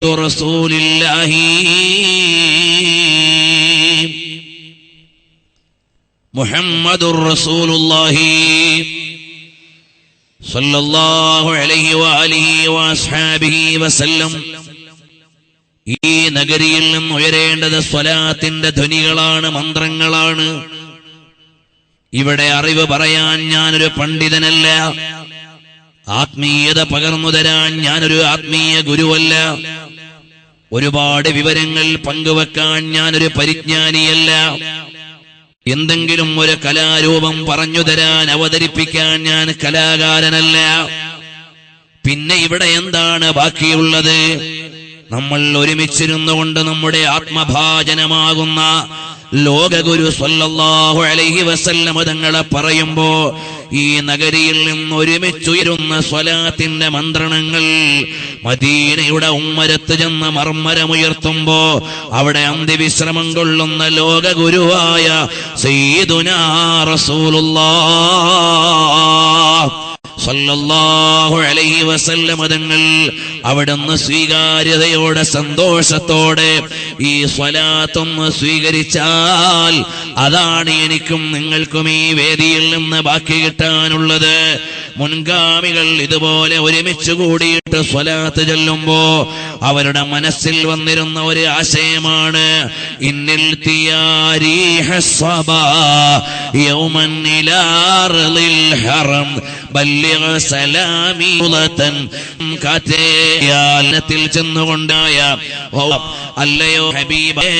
റസൂലില്ലാഹി മുഹമ്മദുർ റസൂലുള്ളാഹി സല്ലല്ലാഹു അലൈഹി വഅലിഹി വഅസ്ഹാബിഹി വസല്ലം. ഈ നഗരിയിൽ നിന്ന് ഉയരേണ്ടത് സ്വലാത്തിന്റെ ധ്വനികളാണ്, മന്ത്രങ്ങളാണ്. ഇവിടെ അറിവ് പറയാൻ ഞാനൊരു പണ്ഡിതനല്ല, ആത്മീയത പകർന്നു തരാൻ ഞാനൊരു ആത്മീയ ഗുരുവല്ല, ഒരുപാട് വിവരങ്ങൾ പങ്കുവെക്കാൻ ഞാനൊരു പരിജ്ഞാനിയല്ല, എന്തെങ്കിലും ഒരു കലാരൂപം പറഞ്ഞു തരാൻ അവതരിപ്പിക്കാൻ ഞാൻ കലാകാരനല്ല. പിന്നെ ഇവിടെ എന്താണ് ബാക്കിയുള്ളത്? നമ്മൾ ഒരുമിച്ചിരുന്നു കൊണ്ട് നമ്മുടെ ആത്മഭാജനമാകുന്ന ലോകഗുരു സ്വല്ലല്ലാഹു അലൈഹി വസല്ലം തങ്ങളെ പറയുമ്പോ ഈ നഗരിയിൽ നിന്ന് ഒരുമിച്ചുയരുന്ന സ്വലാത്തിന്റെ മന്ത്രണങ്ങൾ മദീനയുടെ ഉമ്മരത്ത് ചെന്ന് മർമ്മരമുയർത്തുമ്പോ അവിടെ അന്ത്യവിശ്രമം കൊള്ളുന്ന ലോകഗുരുവായ സയ്യിദുനാ റസൂലുള്ളാഹ് സല്ലല്ലാഹു അലൈഹി വസല്ലം തങ്ങൾ അവിടുന്ന് സ്വീകാര്യതയോടെ സന്തോഷത്തോടെ ഈ സ്വലാത്തൊന്ന് സ്വീകരിച്ചാൽ അതാണ് എനിക്കും നിങ്ങൾക്കും ഈ വേദിയിൽ നിന്ന് ബാക്കി കിട്ടാനുള്ളത്. മുൻഗാമികൾ ഇതുപോലെ ഒരുമിച്ച് കൂടിയിട്ട് സ്വലാത്ത് ചൊല്ലുമ്പോ അവരുടെ മനസ്സിൽ വന്നിരുന്ന ഒരു ആശയമാണ് ഇന്നിൽ തിയാരീഹസ്സബാ യൗമൻ ഇലാ അർളിൽ ഹറം ബല്ലിഗ് സലാമി ഉലതൻ കാറ്റേയാലത്തിൽ ചെന്നുകൊണ്ടായ അല്ലയോ ഹബീബേ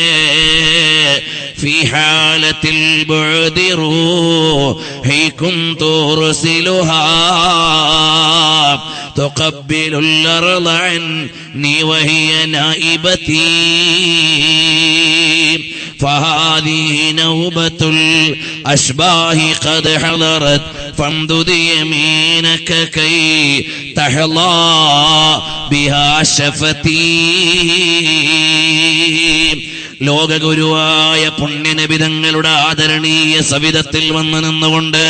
ഫീ ഹാലത്തിൽ ബുഅദി റൂഹി കുന്തു റസിലുഹാ തുഖബ്ബിലുൽ അർള അന്നി വഹിയ നായിബതി فهذه نوبة الأشباه قد حضرت فامدد يمينك كي تحظى بها شفتي. ലോകഗുരുവായ പുണ്യനബിതങ്ങളുടെ ആദരണീയ സവിധത്തിൽ വന്നു നിന്നുകൊണ്ട്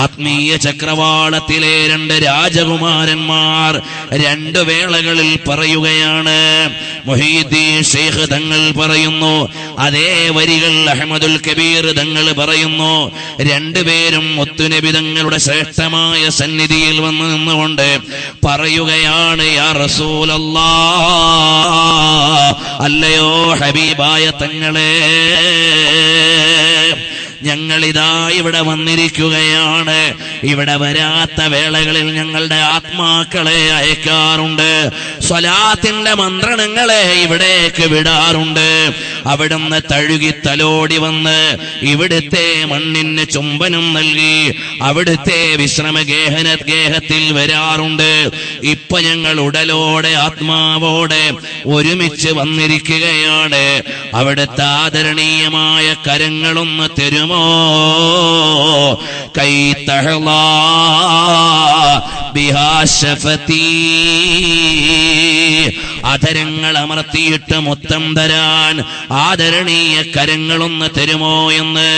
ആത്മീയ ചക്രവാളത്തിലെ രണ്ട് രാജകുമാരന്മാർ രണ്ടു വേളകളിൽ പറയുകയാണ്. മുഹീദ്ദീൻ ശൈഖ് തങ്ങൾ പറയുന്നു, അതേ വരികൾ അഹ്മദുൽ കബീർ തങ്ങൾ പറയുന്നു. രണ്ടുപേരും മുത്തുനബിതങ്ങളുടെ ശ്രേഷ്ഠമായ സന്നിധിയിൽ വന്നു നിന്നുകൊണ്ട് പറയുകയാണ്, യാ റസൂലല്ലാഹ്, അല്ലയോ ഹബീബായ തങ്ങളെ, ഞങ്ങളിതാ ഇവിടെ വന്നിരിക്കുകയാണ്. ഇവിടെ വരാത്ത വേളകളിൽ ഞങ്ങളുടെ ആത്മാക്കളെ അയക്കാറുണ്ട്, സ്വലാത്തിന്റെ മന്ത്രണങ്ങളെ ഇവിടേക്ക് വിടാറുണ്ട്. അവിടുന്ന് തഴുകി തലോടി വന്ന് ഇവിടുത്തെ മണ്ണിന് ചുംബനം നൽകി അവിടുത്തെ വിശ്രമഗേഹത്തിൽ വരാറുണ്ട്. ഇപ്പൊ ഞങ്ങൾ ഉടലോടെ ആത്മാവോടെ ഒരുമിച്ച് വന്നിരിക്കുകയാണ്. അവിടുത്തെ ആദരണീയമായ കരങ്ങളൊന്ന് തരുമോ? കൈ തഹ്ലാ ബിഹാ ശഫതി, അധരങ്ങൾ അമർത്തിയിട്ട് മുത്തം തരാൻ ആദരണീയ കരങ്ങളൊന്ന് തരുമോ എന്ന്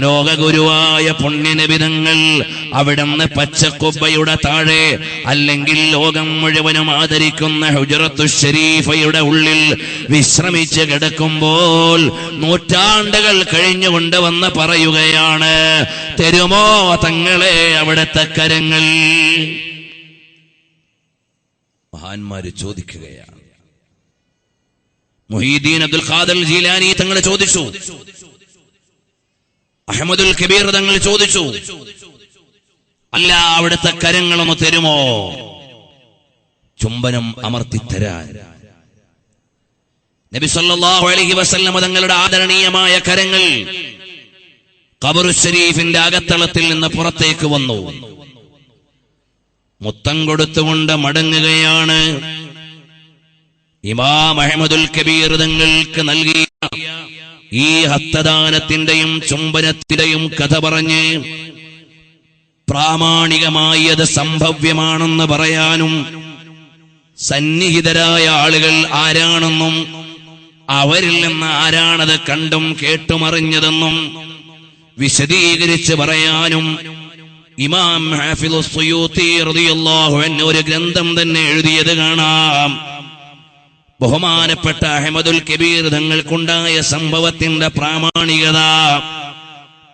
ലോകഗുരുവായ പുണ്യനബിതങ്ങൾ അവിടുന്ന് പച്ചക്കുബ്ബയുടെ താഴെ, അല്ലെങ്കിൽ ലോകം മുഴുവനും ആദരിക്കുന്ന ഹുജറത്തു ശരീഫയുടെ ഉള്ളിൽ വിശ്രമിച്ച് കിടക്കുമ്പോൾ നൂറ്റാണ്ടുകൾ കഴിഞ്ഞുകൊണ്ട് വന്ന് പറയുകയാണ്, തരുമോ തങ്ങളെ അവിടുത്തെ കരങ്ങൾ? മഹാന്മാര് ചോദിക്കുകയാണ്. മുഹീദ്ദീൻ അബ്ദുൽ ഖാദിർ ജീലാനി തങ്ങൾ ചോദിച്ചു, അഹ്മദുൽ കബീർ തങ്ങൾ ചോദിച്ചു, അല്ല അവിടുത്തെ കരങ്ങളൊന്ന് തരുമോ ചുംബനം അമർത്തിത്തരാൻ? നബി സല്ലല്ലാഹു അലൈഹി വസല്ലം തങ്ങളുടെ ആദരണീയമായ കരങ്ങൾ ഖബറു ശരീഫിന്റെ അകത്തളത്തിൽ നിന്ന് പുറത്തേക്ക് വന്നു. മുത്തം കൊടുത്തുകൊണ്ട് മടങ്ങുകയാണ്. ഇമാം അഹ്മദുൽ കബീർ തങ്ങൾക്ക് നൽകിയ ഈ ഹസ്തദാനത്തിന്റെയും ചുംബനത്തിന്റെയും കഥ പറഞ്ഞ് പ്രാമാണികമായി അത് സംഭവ്യമാണെന്ന് പറയാനും സന്നിഹിതരായ ആളുകൾ ആരാണെന്നും അവരിൽ നിന്ന് ആരാണത് കണ്ടും കേട്ടുമറിഞ്ഞതെന്നും വിശദീകരിച്ച് പറയാനും ഇമാം ഹാഫിദ് സുയൂത്തി റളിയല്ലാഹു അൻഹു ഒരു ഗ്രന്ഥം തന്നെ എഴുതിയത് കാണാം. ബഹുമാനപ്പെട്ട അഹ്മദുൽ കബീർ തങ്ങൾക്കുണ്ടായ സംഭവത്തിന്റെ പ്രാമാണികത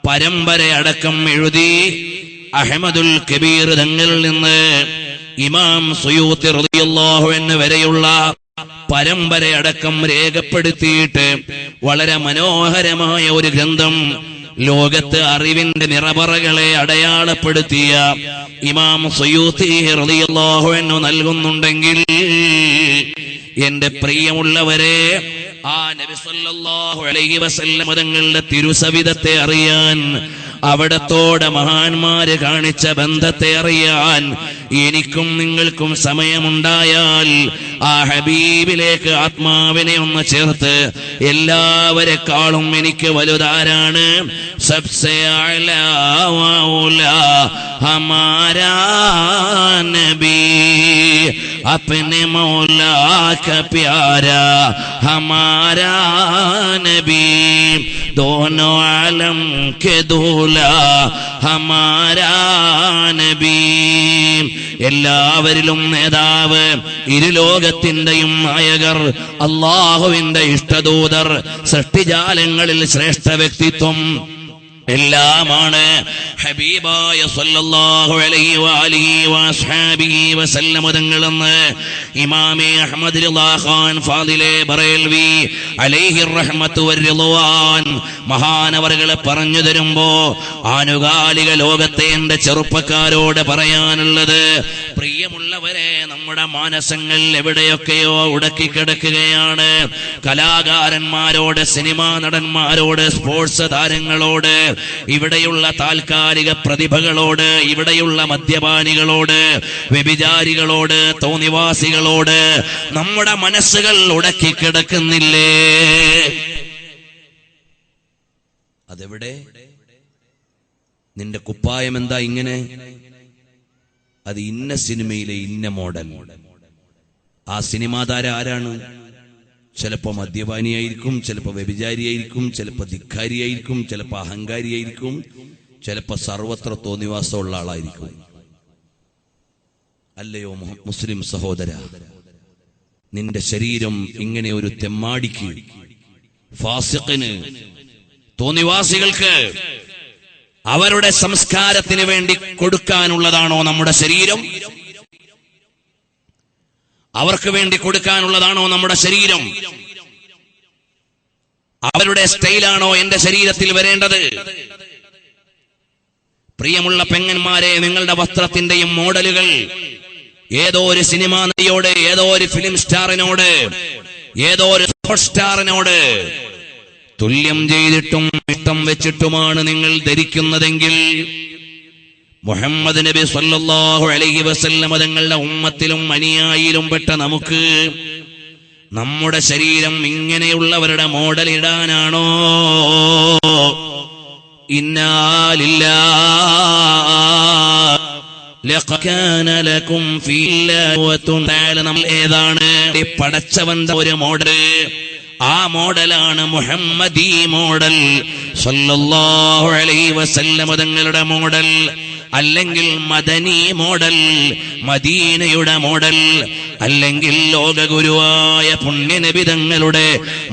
പരമ്പരയടക്കം എഴുതി അഹ്മദുൽ കബീർ തങ്ങളിൽ നിന്ന് ഇമാം സുയൂത്തി റളിയല്ലാഹു അൻഹു വരെയുള്ള പരമ്പരയടക്കം രേഖപ്പെടുത്തിയിട്ട് വളരെ മനോഹരമായ ഒരു ഗ്രന്ഥം ലോകത്ത് അറിവിന്റെ നിറപറകളെ അടയാളപ്പെടുത്തിയ ഇമാം സുയൂത്തി റളിയല്ലാഹു അൻഹു നൽകുന്നുണ്ടെങ്കിൽ എന്റെ പ്രിയമുള്ളവരെ, ആ നബി സല്ലല്ലാഹു അലൈഹി വസല്ലം തങ്ങളുടെ തിരുസവിധത്തെ അറിയാൻ, അവിടത്തോടെ മഹാന്മാര് കാണിച്ച ബന്ധത്തെ അറിയാൻ എനിക്കും നിങ്ങൾക്കും സമയമുണ്ടായാൽ ആ ഹബീബിലേക്ക് ആത്മാവിനെ ഒന്ന് ചേർത്ത്, എല്ലാവരെക്കാളും എനിക്ക് വലുതാരാണ്? സബ്സെ അഅ്ലാ വൗലാ ഹമാരാ നബി, अपने मौला का प्यारा हमारा नबी, दोनों आलम के दूल्हा हमारा नबी. എല്ലാവരിലും നേതാവ്, ഇരുലോകത്തിന്റെയും നായകർ, അല്ലാഹുവിന്റെ ഇഷ്ടദൂതർ, സൃഷ്ടിജാലങ്ങളിൽ ശ്രേഷ്ഠ വ്യക്തിത്വം എല്ലാമാണ് ഹബീബായ സല്ലല്ലാഹു അലൈഹി വഅലിഹി വഅസ്ഹാബിഹി വസല്ലം തങ്ങളെന്ന് ഇമാമേ അഹ്മദ് റിളാ ഖാൻ ഫാദിലെ ബറേൽവി അലൈഹി റഹ്മത്തു വറിദ്വാൻ മഹാനവറുകളെ പറഞ്ഞു തരുമ്പോ ആനുകാലിക ലോകത്തെ എന്റെ ചെറുപ്പക്കാരോട് പറയാനുള്ളത്, പ്രിയമുള്ളവരെ, നമ്മുടെ മാനസങ്ങൾ എവിടെയൊക്കെയോ ഉടക്കിക്കിടക്കുകയാണ്. കലാകാരന്മാരോട്, സിനിമാ നടന്മാരോട്, സ്പോർട്സ് താരങ്ങളോട്, ഇവിടെയുള്ള താൽക്കാലിക പ്രതിഭകളോട്, ഇവിടെയുള്ള മദ്യപാനികളോട്, വ്യഭിചാരികളോട്, തോന്നിവാസികളോട് നമ്മുടെ മനസ്സുകൾ ഉടക്കിക്കിടക്കുന്നില്ലേ? അതെവിടെ? നിന്റെ കുപ്പായം എന്താ ഇങ്ങനെ? അത് ഇന്ന സിനിമയിലെ ഇന്ന മോഡൽ. ആ സിനിമാ താരം ആരാണ്? ചിലപ്പോ മദ്യപാനിയായിരിക്കും, ചിലപ്പോ വ്യഭിചാരിയായിരിക്കും, ചിലപ്പോ ധിക്കാരിയായിരിക്കും, ചിലപ്പോ അഹങ്കാരിയായിരിക്കും, ചിലപ്പോ സർവത്ര തോന്നിവാസമുള്ള ആളായിരിക്കും. അല്ലയോ മുസ്ലിം സഹോദര, നിന്റെ ശരീരം ഇങ്ങനെ ഒരു തെമ്മാടിക്ക്, ഫാസിഖിന്, തോന്നിവാസികൾക്ക് അവരുടെ സംസ്കാരത്തിന് വേണ്ടി കൊടുക്കാനുള്ളതാണോ നമ്മുടെ ശരീരം? അവർക്ക് വേണ്ടി കൊടുക്കാനുള്ളതാണോ നമ്മുടെ ശരീരം? അവരുടെ സ്റ്റൈലാണോ എന്റെ ശരീരത്തിൽ വരേണ്ടത്? പ്രിയമുള്ള പെങ്ങന്മാരെ, നിങ്ങളുടെ വസ്ത്രത്തിന്റെയും മോഡലുകൾ ഏതോ ഒരു സിനിമാ നടിയോട്, ഏതോ ഒരു ഫിലിം സ്റ്റാറിനോട്, ഏതോ ഒരു സ്പോർട്സ് സ്റ്റാറിനോട് തുല്യം ചെയ്തിട്ടും ഇഷ്ടം വെച്ചിട്ടുമാണ് നിങ്ങൾ ധരിക്കുന്നതെങ്കിൽ, മുഹമ്മദ് നബി സല്ലല്ലാഹു അലൈഹി വസല്ലം തങ്ങളുടെ ഉമ്മത്തിലും അനുയായിലും പെട്ട നമുക്ക് നമ്മുടെ ശരീരം ഇങ്ങനെയുള്ളവരുടെ മോഡൽ ഇടാനാണോ? ഇന്നാ ലില്ലാഹി ലഖദ് കാന ലകും ഫീല്ലാഹി ഉസ്വത്തുൻ. നമ്മൾ ഏതാണ്? പടച്ചവന്റെ ഒരു മോഡൽ. ആ മോഡലാണ് മുഹമ്മദി മോഡൽ, സല്ലല്ലാഹു അലൈഹി വസല്ലം തങ്ങളുടെ മോഡൽ. അല്ലെങ്കിൽ മദനി മോഡൽ, മദീനയുടെ മോഡൽ, അല്ലെങ്കിൽ ലോകഗുരുവായ പുണ്യനബി തങ്ങളുടെ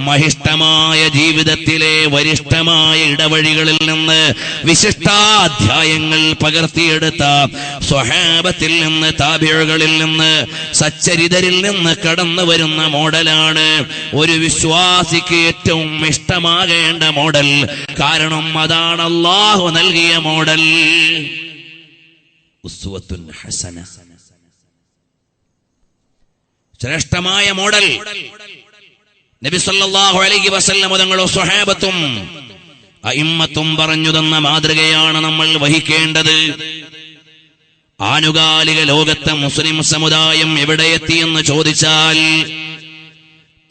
മഹിഷ്ടമായ ജീവിതത്തിലെ വരിഷ്ഠമായ ഇടവഴികളിൽ നിന്ന് വിശിഷ്ടാധ്യായങ്ങൾ പകർത്തിയെടുത്ത സ്വഹാബത്തിൽ നിന്ന്, താബിഉകളിൽ നിന്ന്, സച്ചരിതരിൽ നിന്ന് കടന്നു വരുന്ന മോഡലാണ് ഒരു വിശ്വാസിക്ക് ഏറ്റവും ഇഷ്ടമാകേണ്ട മോഡൽ. കാരണം അതാണ് അല്ലാഹു നൽകിയ മോഡൽ. ഉസ്വത്തുൻ ഹസന, ശ്രേഷ്ഠമായ മോഡൽ. നബി സല്ലല്ലാഹു അലൈഹി വസല്ലം തങ്ങളും സ്വഹാബത്തും അഇമ്മത്തും പറഞ്ഞു തന്ന മാതൃകയാണ് നമ്മൾ വഹിക്കേണ്ടത്. ആനുകാലിക ലോകത്തെ മുസ്ലിം സമുദായം എവിടെയെത്തിയെന്ന് ചോദിച്ചാൽ,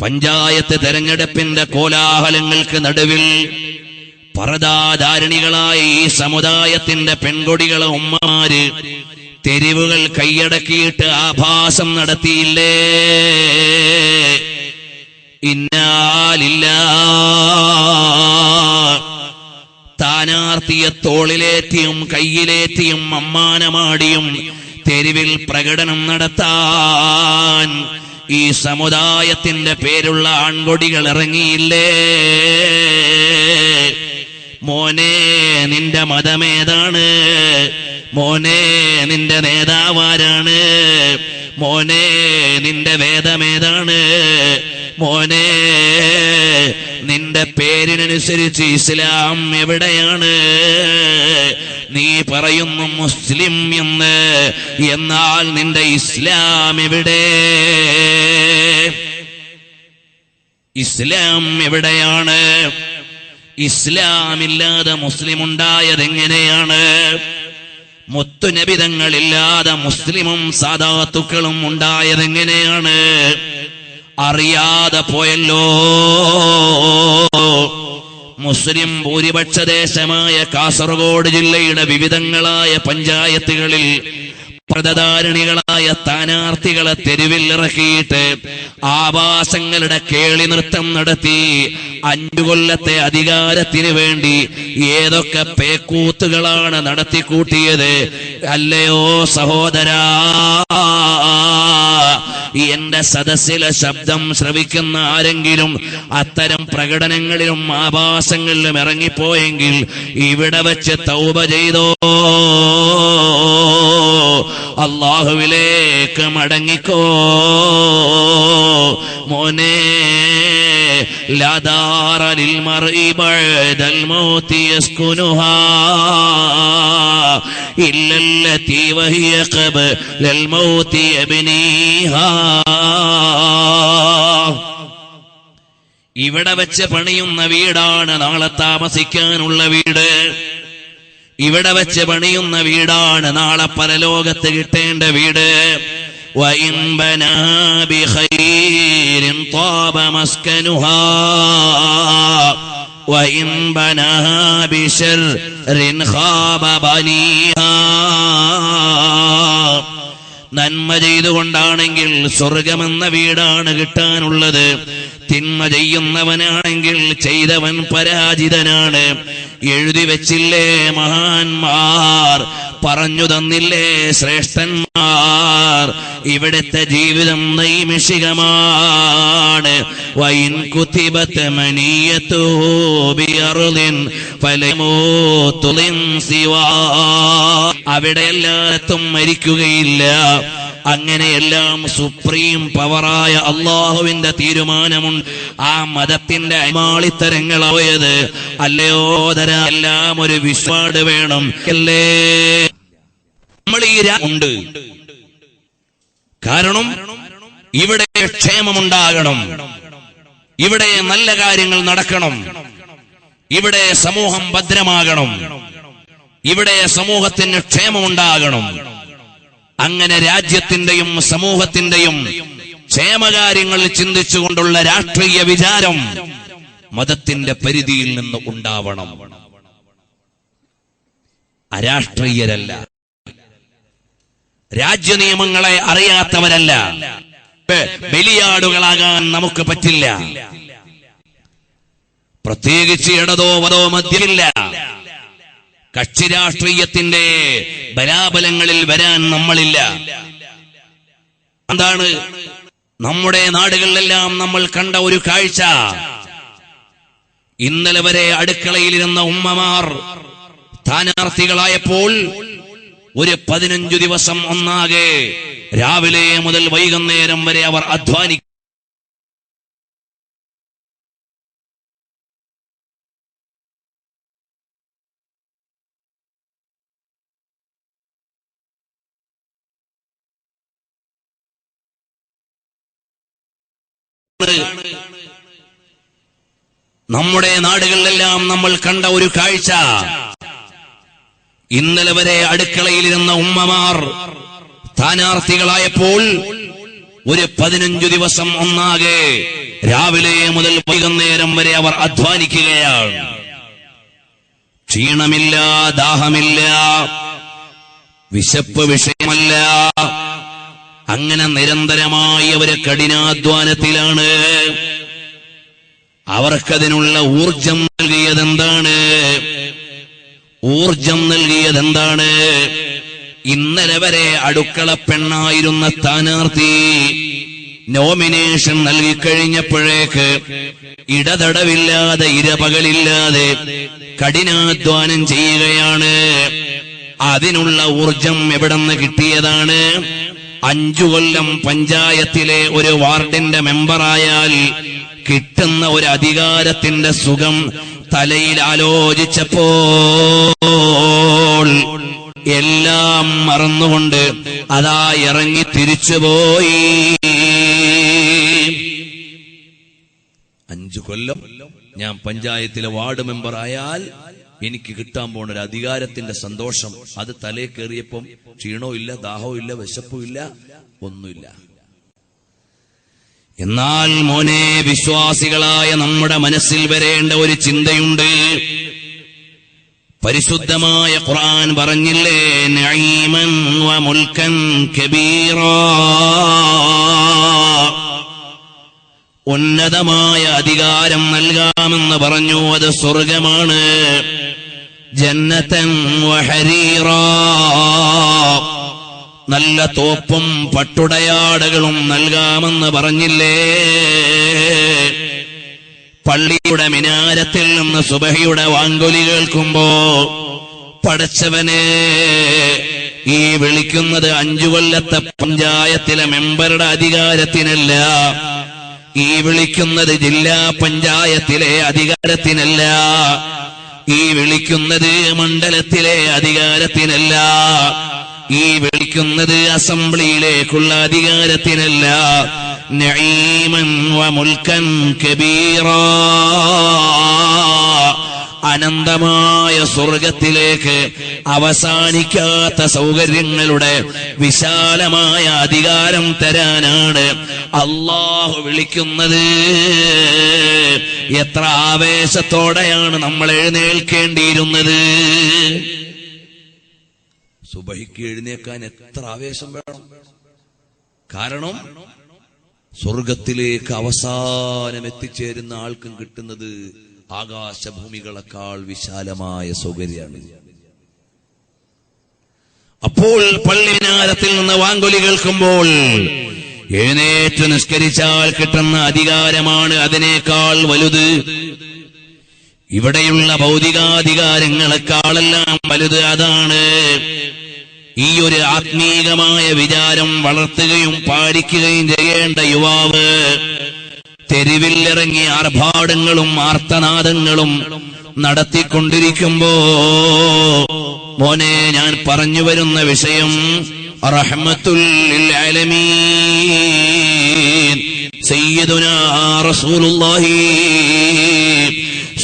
പഞ്ചായത്ത് തെരഞ്ഞെടുപ്പിന്റെ കോലാഹലങ്ങൾക്ക് നടുവിൽ പർദാധാരിണികളായ ഈ സമുദായത്തിന്റെ പെൺകൊടികളെ ഉമ്മമാര് തെരുവുകൾ കൈയടക്കിയിട്ട് ആഭാസം നടത്തിയില്ലേ? ഇന്നാ ലില്ലാഹ്. സ്ഥാനാർത്ഥിയെ തോളിലേറ്റിയും കയ്യിലേറ്റിയും അമ്മാനമാടിയും തെരുവിൽ പ്രകടനം നടത്താൻ ഈ സമുദായത്തിന്റെ പേരുള്ള ആൺകൊടികൾ ഇറങ്ങിയില്ലേ? മോനെ നിന്റെ മതമേതാണ്? മോനെ നിന്റെ നേതാവാരാണ്? മോനെ നിന്റെ വേദമേതാണ്? മോനെ നിന്റെ പേരിനനുസരിച്ച് ഇസ്ലാം എവിടെയാണ്? നീ പറയുന്നു മുസ്ലിം എന്ന്, എന്നാൽ നിന്റെ ഇസ്ലാം എവിടെ? ഇസ്ലാം എവിടെയാണ്? ഇസ്ലാമില്ലാതെ മുസ്ലിം ഉണ്ടായതെങ്ങനെയാണ്? മുത്തുനബിതങ്ങളില്ലാതെ മുസ്ലിമും സാദാത്തുക്കളും ഉണ്ടായതെങ്ങനെയാണ്? അറിയാതെ പോയല്ലോ. മുസ്ലിം ഭൂരിപക്ഷ ദേശമായ കാസർഗോഡ് ജില്ലയുടെ വിവിധങ്ങളായ പഞ്ചായത്തുകളിൽ പ്രതധാരണികളായ സ്ഥാനാർത്ഥികളെ തെരുവിൽ ഇറക്കിയിട്ട് ആവാസങ്ങളുടെ കേളി നൃത്തം നടത്തി 5 കൊല്ലത്തെ അധികാരത്തിന് വേണ്ടി ഏതൊക്കെ പേക്കൂത്തുകളാണ് നടത്തിക്കൂട്ടിയത്. അല്ലയോ സഹോദരാ, എന്റെ സദസ്സിലെ ശബ്ദം ശ്രവിക്കുന്ന ആരെങ്കിലും അത്തരം പ്രകടനങ്ങളിലും ആഭാസങ്ങളിലും ഇറങ്ങിപ്പോയെങ്കിൽ ഇവിടെ വെച്ച് തൗബ ചെയ്തോ, അല്ലാഹുവിലേക്ക് മടങ്ങിക്കോ. മോനെ, ലാ ദാറ ലിൽ മർഇ ബഅദൽ മൗതി യസ്കുനുഹാ ഇല്ലല്ലതി വഹിയ ഖബ്ലൽ മൗതി യബ്നീഹാ. ഇവിടെ വെച്ച് പണിയുന്ന വീടാണ് നാളെ താമസിക്കാനുള്ള വീട്. ഇവിടെ വെച്ച് പണിയുന്ന വീടാണ് നാളെ പരലോകത്ത് കിട്ടേണ്ട വീട്. وَإِنْ بَنَا بِخَيْرٍ طَابَ مَسْكَنُهَا وَإِنْ بَنَاهَا بِشَرٍّ خَابَ بَنِيهَا. നന്മ ചെയ്തുകൊണ്ടാണെങ്കിൽ സ്വർഗമെന്ന വീടാണ് കിട്ടാനുള്ളത്. തിന്മ ചെയ്യുന്നവനാണെങ്കിൽ ചെയ്തവൻ പരാജിതനാണ്. എഴുതി വെച്ചില്ലേ മഹാന്മാർ, പറഞ്ഞു തന്നില്ലേ ശ്രേഷ്ഠന്മാർ, ഇവിടുത്തെ ജീവിതം നൈമിഷികമാണ്. വൈൻ കുതിബത് മനിയതു ബിഅർളിൻ ഫലമൂതു സിവാ. അവിടെ എല്ലാത്തും മരിക്കുകയില്ല. അങ്ങനെയെല്ലാം സുപ്രീം പവറായ അള്ളാഹുവിന്റെ തീരുമാനമുണ്ട്. ആ മതത്തിന്റെ അമാളിത്തരങ്ങളായത് അല്ലയോ തര, എല്ലാം ഒരു വിശ്വാട് വേണം അല്ലേ? നമ്മൾ ഈ ഉണ്ട്. കാരണം ഇവിടെ ക്ഷേമമുണ്ടാകണം, ഇവിടെ നല്ല കാര്യങ്ങൾ നടക്കണം, ഇവിടെ സമൂഹം ഭദ്രമാകണം, ഇവിടെ സമൂഹത്തിന് ക്ഷേമമുണ്ടാകണം. അങ്ങനെ രാജ്യത്തിന്റെയും സമൂഹത്തിന്റെയും ക്ഷേമകാര്യങ്ങൾ ചിന്തിച്ചുകൊണ്ടുള്ള രാഷ്ട്രീയ വിചാരം മതത്തിന്റെ പരിധിയിൽ നിന്ന് ഉണ്ടാവണം. അരാഷ്ട്രീയരല്ല, രാജ്യനിയമങ്ങളെ അറിയാത്തവരല്ല, ബലിയാടുകളാകാൻ നമുക്ക് പറ്റില്ല. പ്രത്യേകിച്ച് ഇടതോ വലതോ മധ്യമില്ല. കക്ഷി രാഷ്ട്രീയത്തിന്റെ ബലാബലങ്ങളിൽ വരാൻ നമ്മളില്ല. എന്താണ് നമ്മുടെ നാടുകളിലെല്ലാം നമ്മൾ കണ്ട ഒരു കാഴ്ച? ഇന്നലെ വരെ അടുക്കളയിലിരുന്ന ഉമ്മമാർ സ്ഥാനാർത്ഥികളായപ്പോൾ ഒരു 15 ദിവസം ഒന്നാകെ രാവിലെ മുതൽ വൈകുന്നേരം വരെ അവർ അധ്വാനിക്കും. നമ്മുടെ നാടുകളിലെല്ലാം നമ്മൾ കണ്ട ഒരു കാഴ്ച. ഇന്നലെ വരെ അടുക്കളയിലിരുന്ന ഉമ്മമാർ സ്ഥാനാർത്ഥികളായപ്പോൾ ഒരു 15 ദിവസം ഒന്നാകെ രാവിലെ മുതൽ വൈകുന്നേരം വരെ അവർ അധ്വാനിക്കുകയാണ്. ക്ഷീണമില്ല, ദാഹമില്ല, വിശപ്പ് വിഷയമല്ല. അങ്ങനെ നിരന്തരമായി അവര് കഠിനാധ്വാനത്തിലാണ്. അവർക്കതിനുള്ള ഊർജം നൽകിയതെന്താണ്? ഇന്നലെ വരെ അടുക്കള പെണ്ണായിരുന്ന സ്ഥാനാർത്ഥി നോമിനേഷൻ നൽകിക്കഴിഞ്ഞപ്പോഴേക്ക് ഇടതടവില്ലാതെ ഇരപകലില്ലാതെ കഠിനാധ്വാനം ചെയ്യുകയാണ്. അതിനുള്ള ഊർജം എവിടെന്ന് കിട്ടിയതാണ്? 5 കൊല്ലം പഞ്ചായത്തിലെ ഒരു വാർഡിന്റെ മെമ്പറായാൽ കിട്ടുന്ന ഒരു അധികാരത്തിന്റെ സുഖം തലയിൽ ആലോചിച്ചപ്പോൾ എല്ലാം മറന്നുകൊണ്ട് അതാ ഇറങ്ങി തിരിച്ചുപോയി. 5 കൊല്ലം ഞാൻ പഞ്ചായത്തിലെ വാർഡ് മെമ്പർ ആയാൽ എനിക്ക് കിട്ടാൻ പോണ ഒരു അധികാരത്തിന്റെ സന്തോഷം, അത് തലേ കയറിയപ്പം ക്ഷീണവും ഇല്ല, ദാഹവും ഇല്ല, വിശപ്പും ഇല്ല, ഒന്നുമില്ല. എന്നാൽ മോനെ, വിശ്വാസികളായ നമ്മുടെ മനസ്സിൽ വരേണ്ട ഒരു ചിന്തയുണ്ട്. പരിശുദ്ധമായ ഖുർആൻ പറഞ്ഞില്ലേ, നഈമൻ വ മുൽക്കൻ കബീറാ, ഉന്നതമായ അധികാരം നൽകാമെന്ന് പറഞ്ഞു. അത് സ്വർഗമാണ്. ജന്നതൻ വ ഹരീറാ, നല്ല തോപ്പും പട്ടുടയാടകളും നൽകാമെന്ന് പറഞ്ഞില്ലേ. പള്ളിയുടെ മിനാരത്തിൽ നിന്ന് സുബഹിയുടെ വാങ്കൊലി കേൾക്കുമ്പോ, പടച്ചവനെ, ഈ വിളിക്കുന്നത് 5 കൊല്ലത്തെ പഞ്ചായത്തിലെ മെമ്പറുടെ അധികാരത്തിനല്ല, ഈ വിളിക്കുന്നത് ജില്ലാ പഞ്ചായത്തിലെ അധികാരത്തിനല്ല, ഈ വിളിക്കുന്നത് മണ്ഡലത്തിലെ അധികാരത്തിനല്ല, ഈ വിളിക്കുന്നത് അസംബ്ലിയിലേക്കുള്ള അധികാരത്തിനല്ല. നഈമൻ വ മുൽക്കൻ കബീറാ, അനന്തമായ സ്വർഗത്തിലേക്ക് അവസാനിക്കാത്ത സൗകര്യങ്ങളുടെ വിശാലമായ അധികാരം തരാനാണ് അല്ലാഹു വിളിക്കുന്നത്. എത്ര ആവേശത്തോടെയാണ് നമ്മൾ എഴുന്നേൽക്കേണ്ടിയിരുന്നത്. സുബഹിക്ക് എഴുന്നേക്കാൻ എത്ര ആവേശം വേണം. കാരണം സ്വർഗത്തിലേക്ക് അവസാനം എത്തിച്ചേരുന്ന ആൾക്കും കിട്ടുന്നത് ആകാശഭൂമികളെക്കാൾ വിശാലമായ സൗകര്യമാണ്. അപ്പോൾ പള്ളിനാരത്തിൽ നിന്ന് വാങ്കൊലി കേൾക്കുമ്പോൾ എഴുന്നേറ്റ് നിസ്കരിച്ചാൽ കിട്ടുന്ന അധികാരമാണ് അതിനേക്കാൾ വലുത്. ഇവിടെയുള്ള ഭൗതികാധികാരങ്ങളെക്കാളെല്ലാം വലുത് അതാണ്. ഈ ഒരു ആത്മീകമായ വിചാരം വളർത്തുകയും പാലിക്കുകയും ചെയ്യേണ്ട യുവാവ് തെരുവിലിറങ്ങി ആർഭാടങ്ങളും ആർത്തനാദങ്ങളും നടത്തിക്കൊണ്ടിരിക്കുമ്പോ, മോനെ, ഞാൻ പറഞ്ഞു വരുന്ന വിഷയം റഹ്മത്തുൽ ലിൽ ആലമീൻ സയ്യിദുനാ റസൂലുള്ളാഹി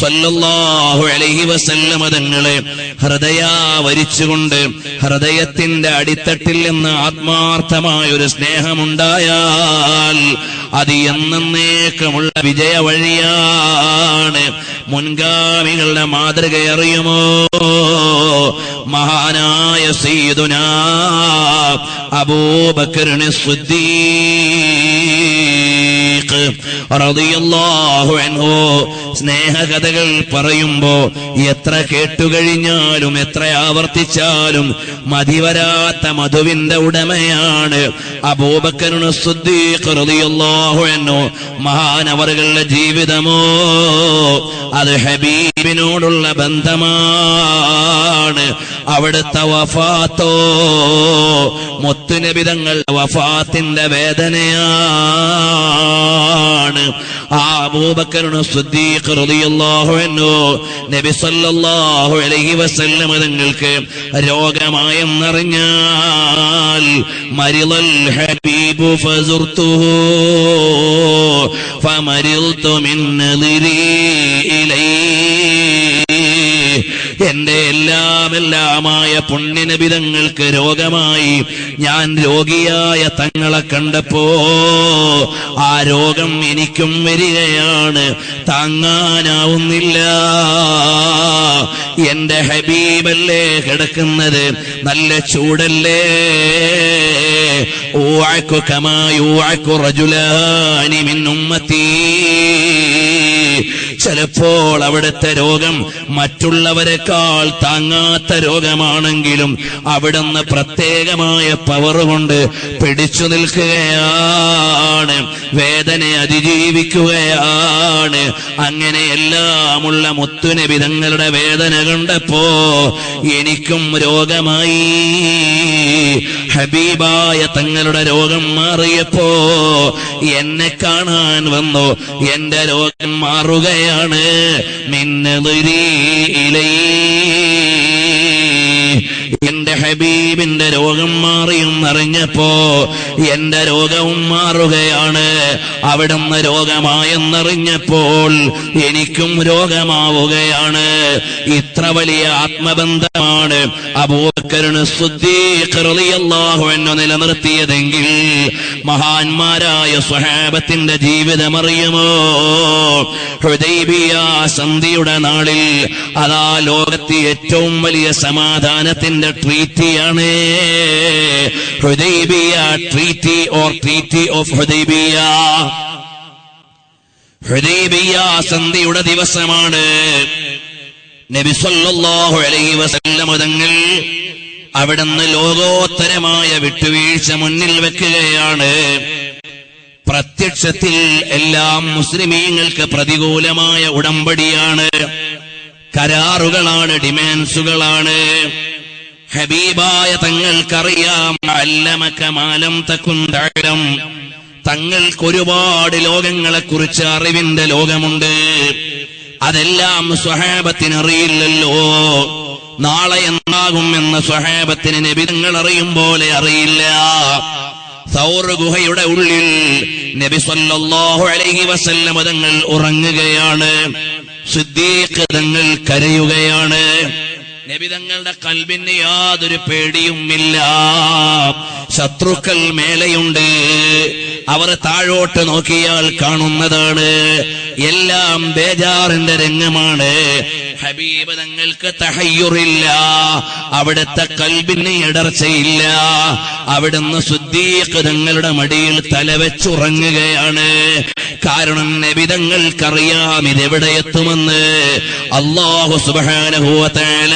സല്ലല്ലാഹു അലൈഹി വസല്ലമ തങ്ങളെ ഹൃദയാവരിച്ചുകൊണ്ട് ഹൃദയത്തിന്റെ അടിത്തട്ടിൽ നിന്ന് ആത്മാർത്ഥമായൊരു സ്നേഹമുണ്ടായാൽ അത് എന്നേക്കുമുള്ള വിജയ വഴിയാണ്. മുൻഗാമികളുടെ മാതൃക അറിയുമോ? മഹാനായ സയ്യിദുനാ അബൂബക്കറിന് സിദ്ദീഖ് റളിയല്ലാഹു അൻഹു സ്നേഹകഥകൾ പറയുമ്പോ എത്ര കേട്ടുകഴിഞ്ഞാലും എത്ര ആവർത്തിച്ചാലും മതിവരാത്ത മധുവിന്റെ ഉടമയാണ് അബൂബക്കറിന് സിദ്ദീഖ് റളിയല്ലാഹു അൻഹു. മഹാനവറുകളുടെ ജീവിതമോ അത് ഹബീബിനോടുള്ള ബന്ധമാണ്. അവിടുത്തെ വഫാത്തോ മുത്തുനബി തങ്ങളുടെ വഫാത്തിന്റെ വേദനയാണ്. ആ അബൂബക്കറിന് സിദ്ദീഖ് റളിയല്ലാഹു അൻഹു നബി സല്ലല്ലാഹു അലൈഹി വസല്ലം തങ്ങൾക്ക് രോഗമായെന്നറിഞ്ഞാൽ മരിളൽ ഹബീബു ഫസുർതുഹു ഫമരിൽതു മിൻ നദിരി ഇലൈഹി, എന്റെ എല്ലാമെല്ലാമായ പുണ്യനബി തങ്ങൾക്ക് രോഗമായി. ഞാൻ രോഗിയായ തങ്ങളെ കണ്ടപ്പോ ആ രോഗം എനിക്കും വരികയാണ്, താങ്ങാനാവുന്നില്ല. എന്റെ ഹബീബല്ലേ കിടക്കുന്നത്, നല്ല ചൂടല്ലേ. ഊഅകു കമാ യൂഅകു റജുലാനി മിൻ ഉമ്മത്തി, ചിലപ്പോൾ അവിടുത്തെ രോഗം മറ്റുള്ളവരെക്കാൾ താങ്ങാത്ത രോഗമാണെങ്കിലും അവിടുന്ന് പ്രത്യേകമായ പവർ കൊണ്ട് പിടിച്ചു നിൽക്കുകയാണ്, വേദന അതിജീവിക്കുകയാണ്. അങ്ങനെയെല്ലാമുള്ള മുത്തുനബി തങ്ങളുടെ വേദന കണ്ടപ്പോ എനിക്കും രോഗമായി. ഹബീബായ തങ്ങളുടെ രോഗം മാറിയപ്പോ എന്നെ കാണാൻ വന്നു. എന്റെ രോഗം മാറുകയാണ്. എന്റെ ഹബീബിന്റെ രോഗം മാറിയെന്നറിഞ്ഞപ്പോ എന്റെ രോഗവും മാറുകയാണ്. അവിടുന്ന് രോഗമായെന്നറിഞ്ഞപ്പോൾ എനിക്കും രോഗമാവുകയാണ്. ഇത്ര വലിയ ആത്മബന്ധമാണ് അബൂബക്കർ സിദ്ദീഖ് റളിയല്ലാഹു അൻഹു നിലനിർത്തിയതെങ്കിൽ മഹാന്മാരായ സ്വഹാബത്തിന്റെ ജീവിതം അറിയുമോ? ഹുദൈബിയ സന്ധിയുടെ നാളിൽ അതാ ലോകത്തെ ഏറ്റവും വലിയ സമാധാനത്തിന്റെ ട്രീറ്റിയാണ് Hudaibiya treaty or treaty of Hudaibiya. Hudaibiya സന്ധിയുടെ ദിവസമാണ്. നബി സല്ലല്ലാഹു അലൈഹി വസല്ലം തങ്ങൾ അവിടുന്ന് ലോകോത്തരമായ വിട്ടുവീഴ്ച മുന്നിൽ വെക്കുകയാണ്. പ്രത്യക്ഷത്തിൽ എല്ലാം മുസ്ലിമീങ്ങൾക്ക് പ്രതികൂലമായ ഉടമ്പടിയാണ്, കരാറുകളാണ്, ഡിമാൻഡ്സുകളാണ്. ഹബീബായ തങ്ങൾക്കറിയാം അല്ലമക മാലം തകുൻ തഅലം, തങ്ങൾക്കൊരുപാട് ലോകങ്ങളെക്കുറിച്ച് അറിവിന്റെ ലോകമുണ്ട്. അതെല്ലാം സ്വഹാബത്തിന് അറിയില്ലല്ലോ. നാളെ എന്താകുമെന്ന് സ്വഹാബത്തിന് നബി തങ്ങൾ അറിയും പോലെ അറിയില്ല. സൗർ ഗുഹയുടെ ഉള്ളിൽ നബി സല്ലല്ലാഹു അലൈഹി വസല്ലം തങ്ങൾ ഉറങ്ങുകയാണ്. സിദ്ദീഖ് തങ്ങൾ കരയുകയാണ്. നബി തങ്ങളുടെ കൽബിന് യാതൊരു പേടിയുമില്ല. ശത്രുക്കൾ മേലെയുണ്ട്, അവർ താഴോട്ട് നോക്കിയാൽ കാണുന്നതാണ്. എല്ലാം ബേജാറിന്റെ രംഗമാണ്. ഹബീബ് തങ്ങൾക്ക് തഹയ്യുറില്ല, അവിടുത്തെ കൽബിന് ഇടർച്ചയില്ല. അവിടുന്ന് സിദ്ദീഖ് തങ്ങളുടെ മടിയിൽ തലവെച്ചുറങ്ങുകയാണ്. കാരണം നബി തങ്ങൾക്കറിയാം ഇതെവിടെ എത്തുമെന്ന്. അല്ലാഹു സുബ്ഹാനഹു വ തആല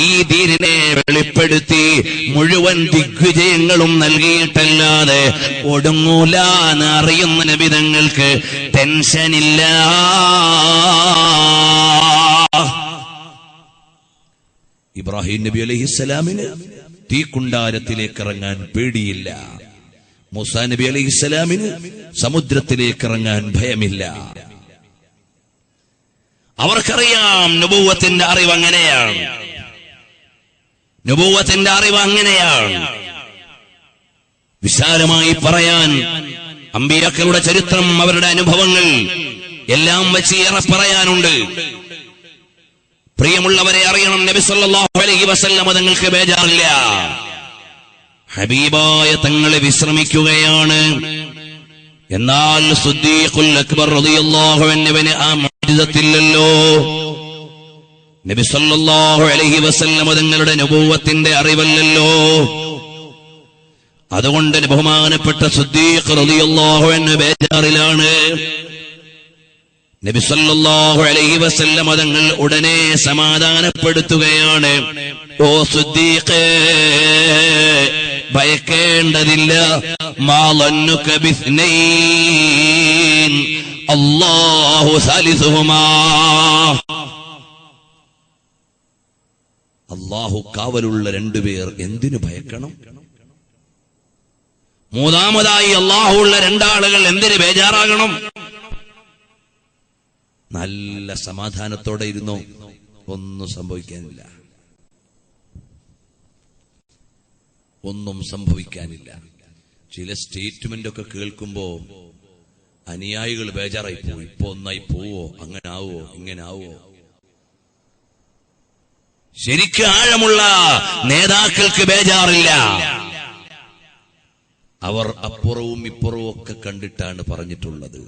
ഈ ദീനിനെ വെളിപ്പെടുത്തി മുഴുവൻ ദിഗ്വിജയങ്ങളും നൽകിയിട്ടല്ലാതെ ഒടുങ്ങൂല എന്ന് അറിയുന്ന നബി തങ്ങൾക്ക് ടെൻഷനില്ല. ഇബ്രാഹിം നബി അലൈഹിസ്സലാമിന് തീക്കുണ്ടാരത്തിലേക്ക് ഇറങ്ങാൻ പേടിയില്ല. മൂസാ നബി അലൈഹിസ്സലാമിന് സമുദ്രത്തിലേക്ക് ഇറങ്ങാൻ ഭയമില്ല. അവർക്കറിയാം നുബുവത്തിന്റെ അറിവ് അങ്ങനെയാണ്. നുബുവത്തിന്റെ അറിവ് അങ്ങനെയാണ്. വിശാലമായി പറയാൻ അമ്പിയാക്കളുടെ ചരിത്രം, അവരുടെ അനുഭവങ്ങൾ എല്ലാം വെച്ച് ഏറെ പറയാനുണ്ട്. പ്രിയമുള്ളവരെ അറിയണം, നബി സല്ലല്ലാഹു അലൈഹി വസല്ലം തങ്ങൾക്ക് ബേജാറില്ല. ഹബീബായ തങ്ങളെ വിശ്രമിക്കുകയാണ്. എന്നാൽ സിദ്ദീഖുൽ അക്ബർ റളിയല്ലാഹു അൻഹുവിന് ആ മഅ്ജിസത്തില്ലല്ലോ. നബി സല്ലല്ലാഹു അലൈഹി വസല്ലം തങ്ങളുടെ നബുവത്തിന്റെ അറിവല്ലല്ലോ. അതുകൊണ്ട് ബഹുമാനപ്പെട്ട സിദ്ദീഖ് റളിയല്ലാഹു അൻഹു ബേജാറിലാണ്. നബി സല്ലല്ലാഹു അലൈഹി വസല്ലം തങ്ങൾ ഉടനെ സമാധാനപ്പെടുത്തുകയാണ്. ഓ സിദ്ദീഖേ, ഭയക്കേണ്ടതില്ല. മാ ലന്നുക ബിസ്നൈൻ അല്ലാഹു സാലിസുഹുമാ. അല്ലാഹു കാവലുള്ള രണ്ടുപേർ എന്തിനു ഭയക്കണം? മൂന്നാമതായി അല്ലാഹുള്ള രണ്ടാളുകൾ എന്തിന് ബേജാറാകണം? നല്ല സമാധാനത്തോടെ ഇരുന്നോ, ഒന്നും സംഭവിക്കാനില്ല, ഒന്നും സംഭവിക്കാനില്ല. ചില സ്റ്റേറ്റ്മെന്റ് ഒക്കെ കേൾക്കുമ്പോ അനുയായികൾ ബേജാറായി പോവും. ഇപ്പൊ ഒന്നായി പോവോ, അങ്ങനെ ആവോ, ഇങ്ങനെ ആവോ. ശരിക്കും ആഴമുള്ള നേതാക്കൾക്ക് ബേജാറില്ല. അവർ അപ്പുറവും ഇപ്പുറവും ഒക്കെ കണ്ടിട്ടാണ് പറഞ്ഞിട്ടുള്ളത്.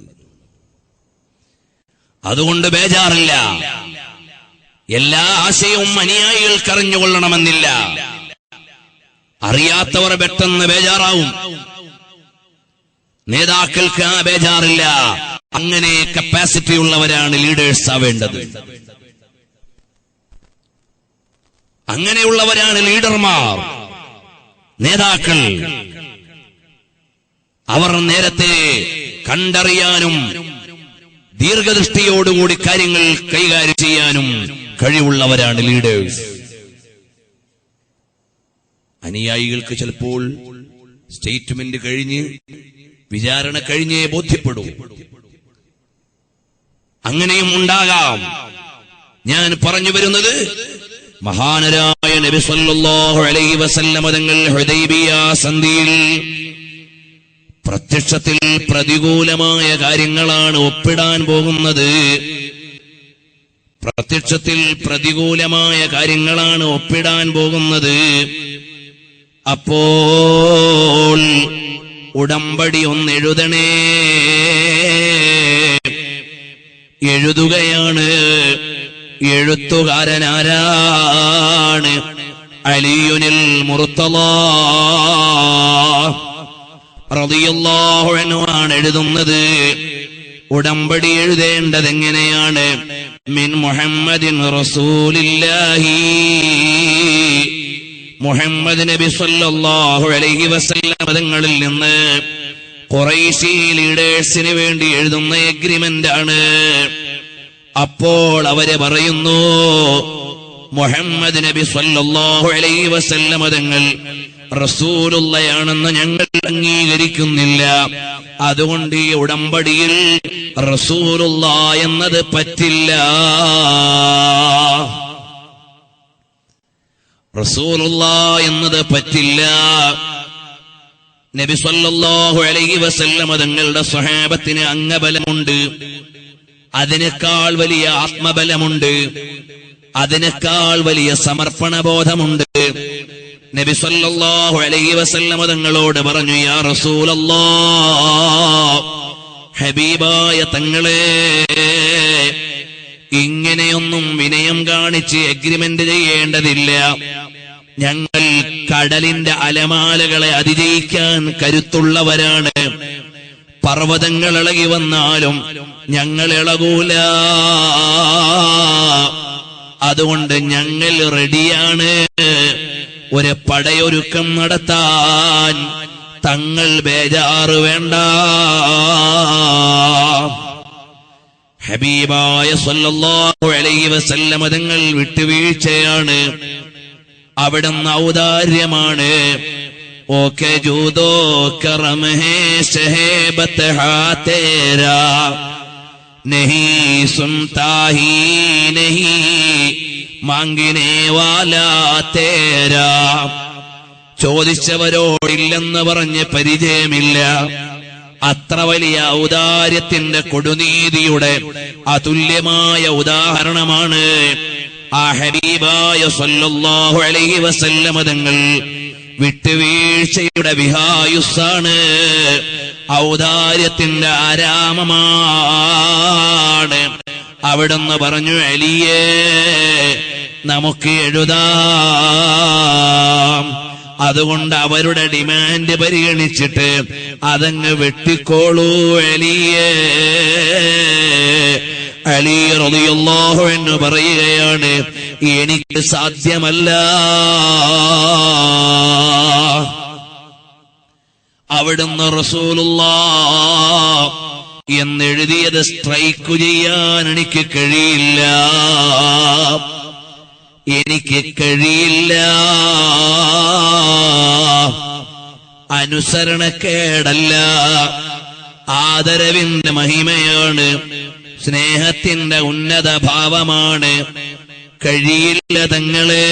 അതുകൊണ്ട് ബേജാറില്ല. എല്ലാ ആശയവും അനുയായികൾക്ക് അറിഞ്ഞുകൊള്ളണമെന്നില്ല. അറിയാത്തവർ പെട്ടെന്ന് ബേജാറാവും. നേതാക്കൾക്ക് ആ ബേജാറില്ല. അങ്ങനെ കപ്പാസിറ്റി ഉള്ളവരാണ് ലീഡേഴ്സ് ആവേണ്ടത്. അങ്ങനെയുള്ളവരാണ് ലീഡർമാർ, നേതാക്കൾ. അവർ നേരത്തെ കണ്ടറിയാനും ദീർഘദൃഷ്ടിയോടുകൂടി കാര്യങ്ങൾ കൈകാര്യം ചെയ്യാനും കഴിവുള്ളവരാണ് ലീഡേഴ്സ്. അനുയായികൾക്ക് ചിലപ്പോൾ സ്റ്റേറ്റ്മെന്റ് കഴിഞ്ഞ് വിചാരണ കഴിഞ്ഞേ ബോധ്യപ്പെടൂ. അങ്ങനെയും ഉണ്ടാകാം. ഞാൻ പറഞ്ഞു വരുന്നത്, മഹാനരായ നബി സല്ലല്ലാഹു അലൈഹി വസല്ലം തങ്ങൾ ഹുദൈബിയ സന്ധിയിൽ പ്രത്യക്ഷത്തിൽ പ്രതികൂലമായ കാര്യങ്ങളാണ് ഒപ്പിടാൻ പോകുന്നത്. പ്രത്യക്ഷത്തിൽ പ്രതികൂലമായ കാര്യങ്ങളാണ് ഒപ്പിടാൻ പോകുന്നത്. അപ്പോൾ ഉടമ്പടി ഒന്നെഴുതണേ. എഴുതുകയാണ്. എഴുത്തുകാരനാരാണ്? അലിയുനിൽ മുർത്തളാ റളിയല്ലാഹു അൻഹു ആണ് എഴുതുന്നത്. ഉടമ്പടി എഴുതേണ്ടത് എങ്ങനെയാണ്? മിൻ മുഹമ്മദിൻ റസൂലില്ലാഹി, മുഹമ്മദ് നബി സല്ലല്ലാഹു അലൈഹി വസല്ലം തങ്ങളിൽ നിന്ന് ഖുറൈശി ലീഡേഴ്സിന് വേണ്ടി എഴുതുന്ന എഗ്രിമെന്റ് ആണ്. അപ്പോൾ അവര് പറയുന്നു, മുഹമ്മദ് നബി സല്ലല്ലാഹു അലൈഹി വസല്ലം തങ്ങൾ റസൂലുള്ളയാണെന്ന് ഞങ്ങൾ അംഗീകരിക്കുന്നില്ല. അതുകൊണ്ട് ഈ ഉടമ്പടിയിൽ റസൂലുള്ള എന്നത് പറ്റില്ല. റസൂലുള്ള എന്നത് പറ്റില്ല. നബി സല്ലല്ലാഹു അലൈഹി വസല്ലം തങ്ങളുടെ സ്വഹാബത്തിന് അംഗബലമുണ്ട്, അതിനേക്കാൾ വലിയ ആത്മബലമുണ്ട്, അതിനേക്കാൾ വലിയ സമർപ്പണബോധമുണ്ട്. നബി സല്ലല്ലാഹു അലൈഹി വസല്ലം തങ്ങളോട് പറഞ്ഞു, യാ റസൂലല്ലാഹ്, ഹബീബായ തങ്ങളെ, ഇങ്ങനെയൊന്നും വിനയം കാണിച്ച് എഗ്രിമെന്റ് ചെയ്യേണ്ടതില്ല. ഞങ്ങൾ കടലിന്റെ അലമാലകളെ അതിജയിക്കാൻ കരുത്തുള്ളവരാണ്. പർവ്വതങ്ങൾ ഇളകി വന്നാലും ഞങ്ങൾ ഇളകൂല. അതുകൊണ്ട് ഞങ്ങൾ റെഡിയാണ്. ഒരു പടയൊരുക്കം നടത്താൻ തങ്ങൾ ബേജാറ് വേണ്ട. ഹബീബായ സല്ലല്ലാഹു അലൈഹി വസല്ലം തങ്ങൾ വിട്ടുവീഴ്ചയാണ്, അവിടുന്ന് ഔദാര്യമാണ്. ഓക്കെ ജൂദോ കറം ഹേ ശഹേബത്ത് ഹാ തേരാ, നഹീ സുൻതാ ഹീ നഹീ മാംഗിനെ വാലാ തേരാ. ചോദിച്ചവരോടില്ലെന്ന് പറഞ്ഞ് പരിചയമില്ല. അത്ര വലിയ ഔദാര്യത്തിന്റെ കൊടുനീതിയുടെ അതുല്യമായ ഉദാഹരണമാണ് ആ ഹബീബായ സല്ലല്ലാഹു അലൈഹി വസല്ലം തങ്ങൾ. വിട്ടുവീഴ്ചയുടെ വിഹായുസ്സാണ്, ഔദാര്യത്തിന്റെ ആരാമമാണ്. അവിടുന്ന് പറഞ്ഞു, അലിയേ, നമുക്ക് എഴുതാം. അതുകൊണ്ട് അവരുടെ ഡിമാൻഡ് പരിഗണിച്ചിട്ട് അതങ്ങ് വെട്ടിക്കോളൂ അലിയേ. അലി റളിയല്ലാഹു അൻഹു പറയുകയാണ്, എനിക്ക് സാധ്യമല്ല. അവിടുന്ന് റസൂലുള്ളാഹ് എന്നെഴുതിയത് സ്ട്രൈക്ക് ചെയ്യാൻ എനിക്ക് കഴിയില്ല. എനിക്ക് കഴിയില്ല. അനുസരണക്കേടല്ല, ആദരവിന്റെ മഹിമയാണ്, സ്നേഹത്തിന്റെ ഉന്നത ഭാവമാണ്. കഴിയില്ല തങ്ങളെ.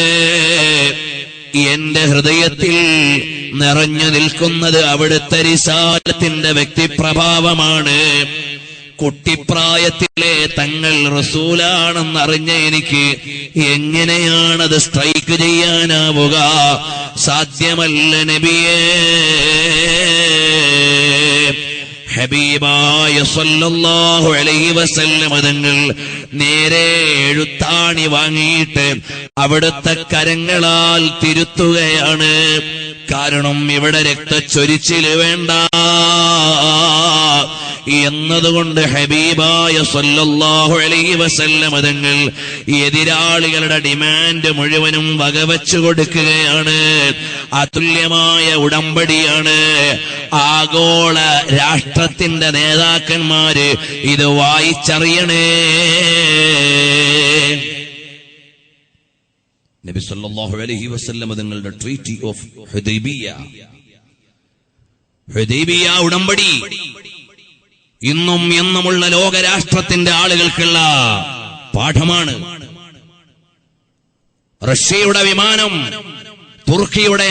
എന്റെ ഹൃദയത്തിൽ നിറഞ്ഞു നിൽക്കുന്നത് അവിടുത്തെ റിസാലത്തിന്റെ വ്യക്തിപ്രഭാവമാണ്. കുട്ടിപ്രായത്തിലെ തങ്ങൾ റസൂലാണെന്നറിഞ്ഞ എനിക്ക് എങ്ങനെയാണത് സ്ട്രൈക്ക് ചെയ്യാനാവുക? സാധ്യമല്ല നബിയേ. ഹബീബായ സല്ലല്ലാഹു അലൈഹി വസല്ലം തങ്ങൾ നേരെ എഴുത്താണി വാങ്ങിയിട്ട് അവിടുത്തെ കരങ്ങളാൽ തിരുത്തുകയാണ്. കാരണം ഇവിടെ രക്തച്ചൊരിച്ചില് വേണ്ട, എന്നതുകൊണ്ട് ഹബീബായ സല്ലല്ലാഹു അലൈഹി വസല്ലം തങ്ങൾ എതിരാളികളുടെ ഡിമാൻഡ് മുഴുവനും വകവച്ചു കൊടുക്കുകയാണ്. അതുല്യമായ ഉടമ്പടിയാണ്. ആഗോള രാഷ്ട്രത്തിന്റെ നേതാക്കന്മാര് ഇത് വായിച്ചറിയണേ. നബി സല്ലല്ലാഹു അലൈഹി വസല്ലം തങ്ങളുടെ ട്രീറ്റി ഓഫ് ഹുദൈബിയ ഉടമ്പടി ഇന്നും എന്നുമുള്ള ലോകരാഷ്ട്രത്തിന്റെ ആളുകൾക്കുള്ള പാഠമാണ്. റഷ്യയുടെ വിമാനം തുർക്കിയുടെ